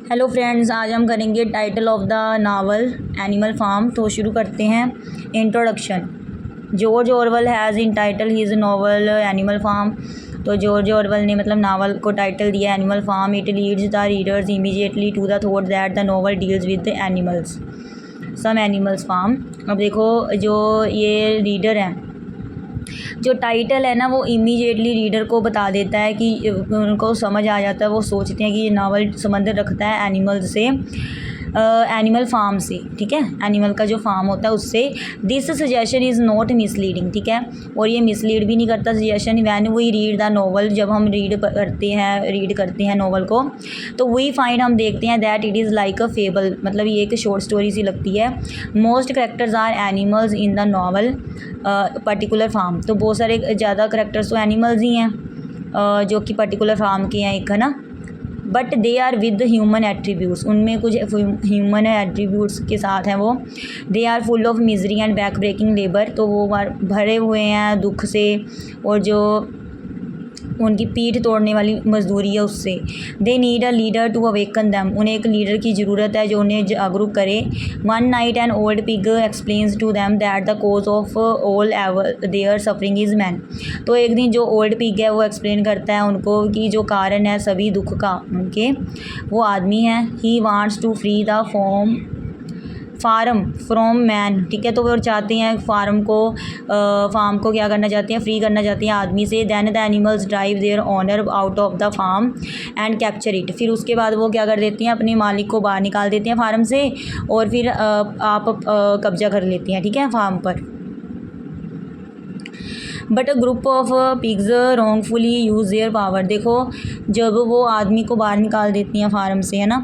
Hello friends, आज हम करेंगे title of the novel Animal farm. तो शुरू करते हैं। Introduction. George Orwell has in title his novel Animal farm. तो जॉर्ज ऑरवेल ने मतलब नावल को टाइटल दिया Animal Farm. It leads the readers immediately to the thought that the novel deals with animals, some animals farm. अब देखो, जो ये reader हैं, जो टाइटल है ना, वो इमीडिएटली रीडर को बता देता है कि उनको समझ आ जाता है, वो सोचते हैं कि ये नावल संबंध रखता है एनिमल से, एनिमल फार्म से। ठीक है, एनिमल का जो फार्म होता है उससे। This suggestion is not misleading. ठीक है, और ये मिसलीड भी नहीं करता suggestion. When we read the novel, जब हम रीड करते हैं नावल को, तो वी फाइंड, हम देखते हैं that it is like a fable, मतलब ये एक शॉर्ट स्टोरी सी लगती है। Most characters are animals in the novel particular farm. तो बहुत सारे ज़्यादा करेक्टर्स तो एनिमल्स ही हैं जो कि पर्टिकुलर फार्म के हैं, एक है ना। But they are with human attributes, उनमें कुछ ह्यूमन एट्रीब्यूट्स के साथ हैं वो। They are full of misery and back breaking labour, तो वो भरे हुए हैं दुख से, और जो उनकी पीठ तोड़ने वाली मजदूरी है उससे। They need a leader to awaken them, उन्हें एक लीडर की ज़रूरत है जो उन्हें जागरूक करे। One night an old pig explains to them that the cause of all ever their suffering is man. तो एक दिन जो ओल्ड पिग है वो एक्सप्लेन करता है उनको कि जो कारण है सभी दुख का उनके, वो आदमी है। He wants to free the farm from man. ठीक है, तो वो चाहते हैं फार्म को क्या करना चाहते हैं, फ्री करना चाहते हैं आदमी से। Then the animals drive their owner out of the farm and capture it. फिर उसके बाद वो क्या कर देती हैं, अपने मालिक को बाहर निकाल देते हैं फार्म से, और फिर आप कब्जा कर लेती हैं, ठीक है, फार्म पर। But a group of pigs wrongfully use their power. देखो, जब वो आदमी को बाहर निकाल देती हैं फार्म से, है ना,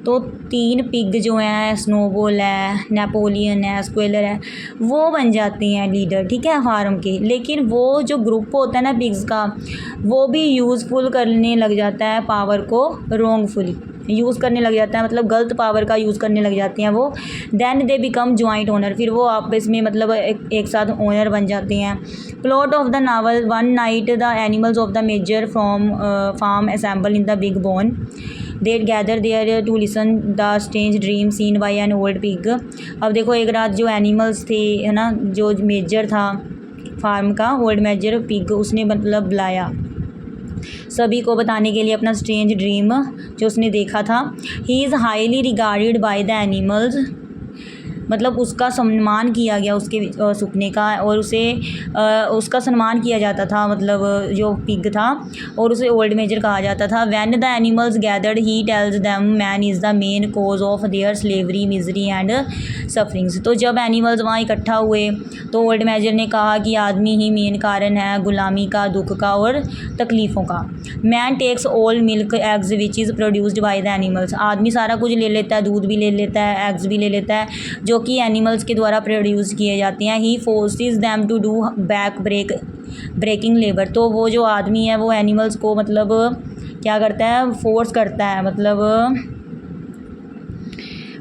तो 3 पिग जो हैं, स्नोबॉल है, नेपोलियन है, स्क्वेलर है, वो बन जाती हैं लीडर, ठीक है, फार्म के। लेकिन वो जो ग्रुप होता है ना पिग्स का, वो भी यूज़फुल करने लग जाता है पावर को, रॉन्गफुली यूज़ करने लग जाता है, मतलब गलत पावर का यूज़ करने लग जाती हैं वो। Then they become joint owner, फिर वो आपस में मतलब एक साथ ओनर बन जाते हैं। Plot of the novel. One night the animals of the major from farm assemble in the big barn. They gather there to listen the strange dream seen by an old pig. अब देखो, एक रात जो animals थे, है ना, जो major था फार्म का, ओल्ड मेजर पिग, उसने मतलब बुलाया सभी को बताने के लिए अपना स्ट्रेंज ड्रीम जो उसने देखा था। He is highly regarded bye the animals, मतलब उसका सम्मान किया गया उसके सुपने का, और उसका सम्मान किया जाता था, मतलब जो पिग था, और उसे ओल्ड मेजर कहा जाता था। When the animals gathered he tells them man is the main cause of their slavery misery and sufferings. तो जब एनिमल्स वहाँ इकट्ठा हुए तो ओल्ड मेजर ने कहा कि आदमी ही मेन कारण है गुलामी का, दुख का और तकलीफ़ों का। Man takes all milk eggs which is produced by the animals. आदमी सारा कुछ ले लेता है, दूध भी ले लेता है, एग्स भी ले लेता है, जो कि एनिमल्स के द्वारा प्रोड्यूस किए जाते हैं। He forces them to do breaking labour. तो वो जो आदमी है वो एनिमल्स को मतलब क्या करता है, फोर्स करता है, मतलब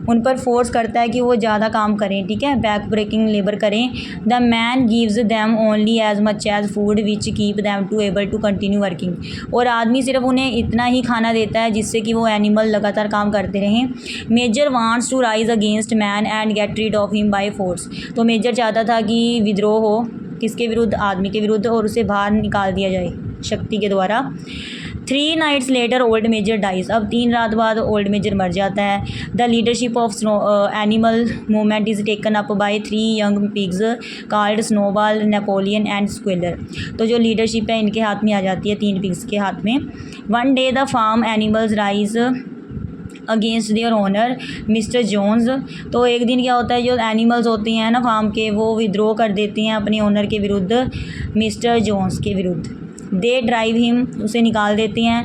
उन पर फोर्स करता है कि वो ज़्यादा काम करें, ठीक है, बैक ब्रेकिंग लेबर करें। The man gives them only as much as food which keep them to able to continue working. और आदमी सिर्फ उन्हें इतना ही खाना देता है जिससे कि वो एनिमल लगातार काम करते रहें। Major wants to rise against man and get rid of him by force. तो मेजर चाहता था कि विद्रोह हो, किसके विरुद्ध, आदमी के विरुद्ध, और उसे बाहर निकाल दिया जाए शक्ति के द्वारा। 3 nights later Old Major dies. अब 3 रात बाद ओल्ड मेजर मर जाता है। The leadership of animal movement is taken up by 3 young pigs called Snowball, Napoleon and Squealer. तो जो लीडरशिप है इनके हाथ में आ जाती है, 3 पिग्स के हाथ में। One day the farm animals rise against their owner mister Jones. तो एक दिन क्या होता है, जो एनिमल्स होती हैं ना फार्म के, वो विद्रोह कर देती हैं अपने ओनर के विरुद्ध, मिस्टर जोन्स के विरुद्ध। दे ड्राइव हिम, उसे निकाल देती हैं।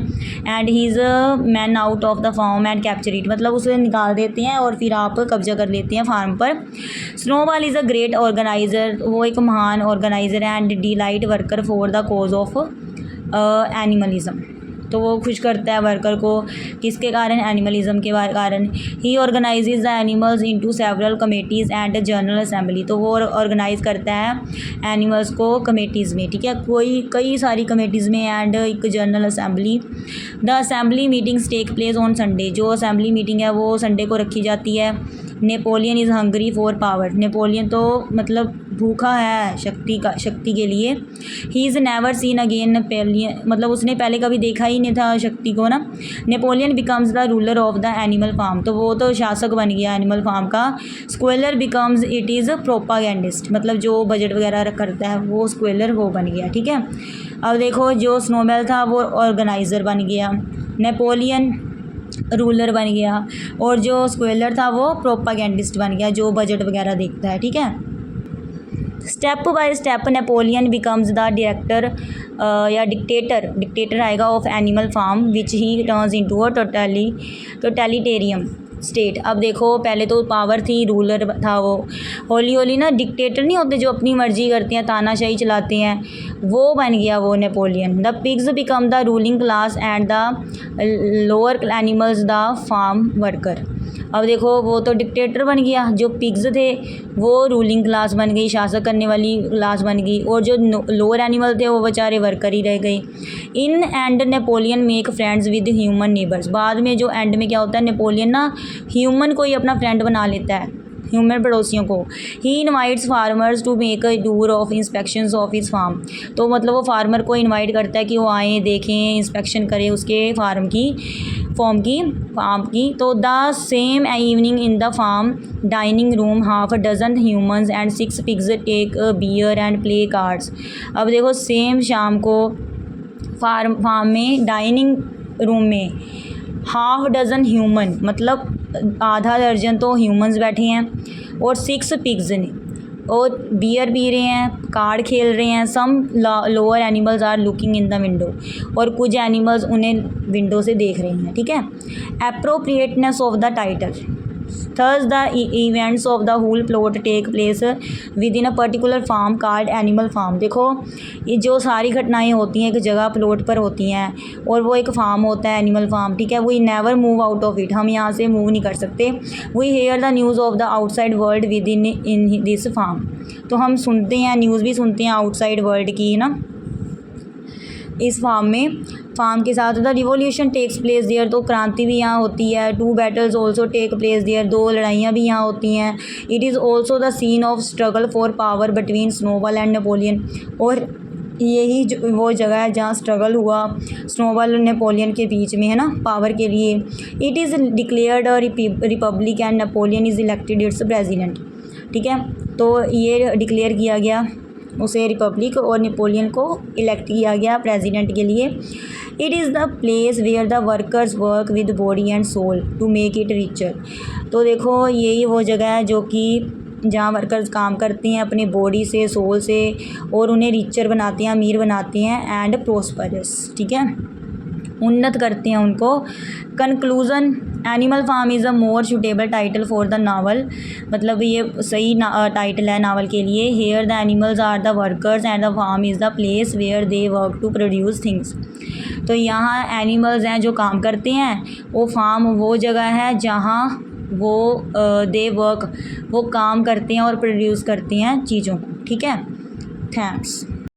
And he is man out of the farm and capture it, मतलब उसे निकाल देती हैं और फिर आप कब्जा कर लेती हैं फार्म पर। Snowball is a great organiser, वो एक महान ऑर्गेनाइज़र है, and delight worker for the cause of animalism. तो वो खुश करता है वर्कर को, किसके कारण, एनिमलिज्म के कारण। He organizes the animals into several committees and general assembly, तो वो ऑर्गेनाइज करता है एनिमल्स को कमेटीज़ में, ठीक है, कई सारी कमेटीज़ में एंड एक general assembly. The assembly meetings take place on Sunday, जो असेंबली मीटिंग है वो संडे को रखी जाती है। Napoleon is hungry for power, Napoleon तो मतलब भूखा है शक्ति के लिए। He is never seen again Napoleon, मतलब उसने पहले कभी देखा ही नहीं था शक्ति को ना। Napoleon becomes the ruler of the animal farm, तो वो तो शासक बन गया एनिमल फार्म का। Squealer becomes it is propagandist, मतलब जो बजट वगैरह करता है वो स्क्वेलर वो बन गया, ठीक है। अब देखो जो स्नोबेल था वो ऑर्गेनाइज़र बन गया, नेपोलियन रूलर बन गया, और जो स्क्वेलर था वो प्रोपागेंडिस्ट बन गया जो बजट वगैरह देखता है, ठीक है। Step by step Napoleon becomes the director या डिक्टेटर आएगा of animal farm which he turns into a totalitarian state. अब देखो पहले तो पावर थी, रूलर था वो, हौली हौली ना डिक्टेटर नहीं होते जो अपनी मर्जी करते हैं, तानाशाही चलाते हैं, वो बन गया वो Napoleon. The pigs become the ruling class and the lower animals the farm worker. अब देखो वो तो डिक्टेटर बन गया, जो पिग्स थे वो रूलिंग क्लास बन गई, शासक करने वाली क्लास बन गई, और जो लोअर एनिमल थे वो बेचारे वर्कर ही रह गए। In and Napoleon make friends with human neighbours, बाद में जो एंड में क्या होता है, नेपोलियन ना ह्यूमन को ही अपना फ्रेंड बना लेता है, ह्यूमन पड़ोसियों को। He invites farmers to make a tour of inspections of his farm, तो मतलब वो फार्मर को इनवाइट करता है कि वो आएँ देखें, इंस्पेक्शन करें उसके फार्म की। तो the same evening in the farm dining room half a dozen humans and 6 pigs take beer and play cards. अब देखो सेम शाम को फार्म में डाइनिंग रूम में हाफ डजन ह्यूमन, मतलब आधा दर्जन तो ह्यूमंस बैठे हैं, और 6 पिग्स ने, और बियर पी रहे हैं, कार्ड खेल रहे हैं। Some lower animals are looking in the window, और कुछ एनिमल्स उन्हें विंडो से देख रहे हैं, ठीक है। Appropriateness of the title, thus the events of the whole plot take place within a particular farm called animal farm. देखो ये जो सारी घटनाएं होती हैं एक जगह प्लॉट पर होती हैं, और वो एक फार्म होता है एनिमल फार्म, ठीक है। We never move out of it, हम यहाँ से मूव नहीं कर सकते। We hear the news of the outside world within this farm, तो हम सुनते हैं, न्यूज़ भी सुनते हैं आउटसाइड वर्ल्ड की ना इस फार्म के साथ। The revolution takes place there, तो क्रांति भी यहाँ होती है। 2 battles also take place there, 2 लड़ाइयाँ भी यहाँ होती हैं। It is also the scene of struggle for power between Snowball and Napoleon, और यही वो जगह है जहाँ स्ट्रगल हुआ स्नोबॉल और नेपोलियन के बीच में, है ना, पावर के लिए। It is declared a republic and Napoleon is elected it's president, ठीक है। तो ये डिक्लेयर किया गया उसे रिपब्लिक, और नेपोलियन को इलेक्ट किया गया प्रेसिडेंट के लिए। It is the place where the workers work with body and soul to make it richer, तो देखो यही वो जगह है जो कि जहाँ वर्कर्स काम करते हैं अपने बॉडी से, सोल से, और उन्हें रिचर बनाते हैं, अमीर बनाते हैं, एंड प्रोस्परस, ठीक है, उन्नत करते हैं उनको। Conclusion, animal farm is a more suitable title for the novel, मतलब ये सही टाइटल है नावल के लिए। Here the animals are the workers and the farm is the place where they work to produce things, तो यहाँ animals हैं जो काम करते हैं, वो फार्म वो जगह है जहाँ वो दे वर्क, वो काम करते हैं और प्रोड्यूस करते हैं चीज़ों को, ठीक है। थैंक्स।